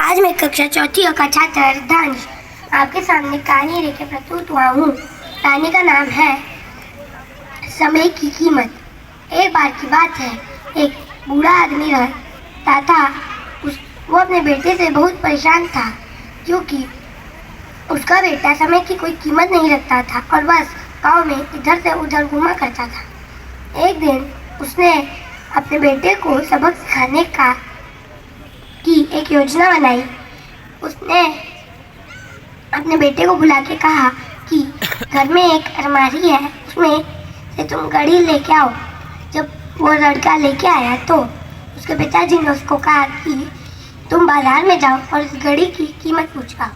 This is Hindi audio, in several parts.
आज मैं कक्षा चौथी का छात्र अर्धांश आपके सामने कहानी लेकर प्रस्तुत हुआ हूँ। कहानी का नाम है समय की कीमत। एक बार की बात है, एक बूढ़ा आदमी रहता था। वो अपने बेटे से बहुत परेशान था क्योंकि उसका बेटा समय की कोई कीमत नहीं रखता था और बस गांव में इधर से उधर घूमा करता था। एक दिन उसने अपने बेटे को सबक सिखाने की एक योजना बनाई। उसने अपने बेटे को बुला के कहा कि घर में एक अलमारी है, उसमें से तुम घड़ी लेके आओ। जब वो लड़का लेके आया तो उसके पिताजी ने उसको कहा कि तुम बाजार में जाओ और इस घड़ी की कीमत पूछो।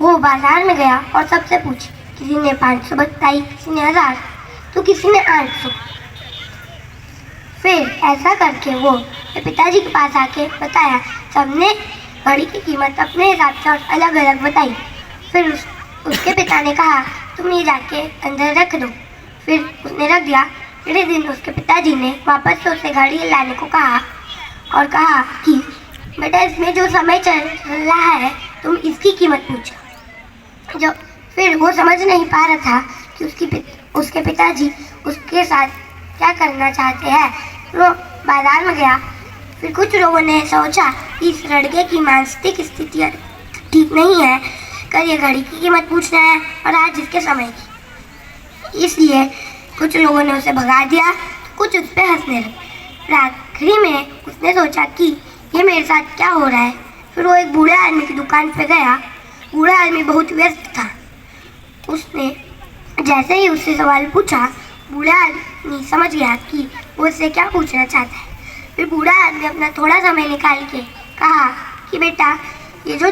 वो बाजार में गया और सबसे पूछी। किसी ने 500 बताई, किसी ने 1000 तो किसी ने 800। फिर ऐसा करके वो पिताजी के पास आके बताया। सबने घड़ी की कीमत अपने हिसाब से और अलग अलग बताई। फिर उसके पिता ने कहा तुम ये जाके अंदर रख दो। फिर उसने रख दिया। अगले दिन उसके पिताजी ने वापस से उसे घड़ी लाने को कहा और कहा कि बेटा इसमें जो समय चल रहा है तुम इसकी कीमत पूछो। जो फिर वो समझ नहीं पा रहा था कि उसके पिताजी उसके साथ क्या करना चाहते हैं। वो बाजार में गया। फिर कुछ लोगों ने सोचा कि इस लड़के की मानसिक स्थिति ठीक नहीं है, कल ये घड़ी की कीमत पूछना है और आज इसके समय की। इसलिए कुछ लोगों ने उसे भगा दिया, कुछ उस पर हंसने लगे। आखिरी में उसने सोचा कि ये मेरे साथ क्या हो रहा है। फिर वो एक बूढ़े आदमी की दुकान पे गया। बूढ़ा आदमी बहुत व्यस्त था। उसने जैसे ही उससे सवाल पूछा, बूढ़ा आदमी समझ गया कि वो उससे क्या पूछना चाहता है। फिर बूढ़ा आदमी अपना थोड़ा समय निकाल के कहा कि बेटा ये जो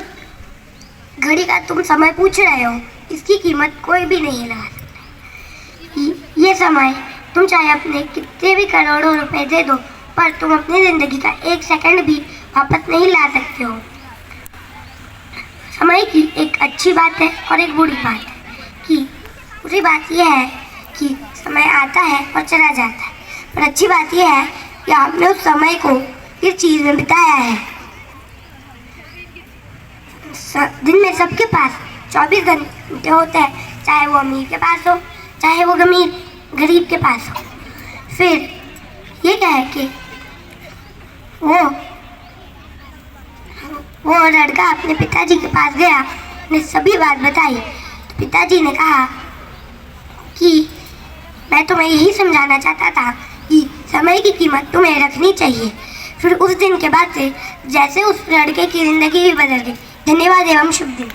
घड़ी का तुम समय पूछ रहे हो इसकी कीमत कोई भी नहीं लगा सकता। ये समय तुम चाहे अपने कितने भी करोड़ों रुपए दे दो पर तुम अपनी ज़िंदगी का एक सेकंड भी वापस नहीं ला सकते हो। समय की एक अच्छी बात है और एक बुरी बात है कि बुरी बात यह है कि समय आता है और चला जाता है, पर अच्छी बात यह है कि आपने उस समय को किस चीज़ में बिताया है। दिन में सबके पास 24 घंटे होते हैं, चाहे वो अमीर के पास हो चाहे वो गरीब के पास हो। फिर ये क्या है कि वो लड़का अपने पिताजी के पास गया, ने सभी बात बताई। तो पिताजी ने कहा कि मैं तुम्हें यही समझाना चाहता था कि समय की कीमत तुम्हें रखनी चाहिए। फिर उस दिन के बाद से जैसे उस लड़के की ज़िंदगी भी बदल गई। धन्यवाद एवं शुभ दिन।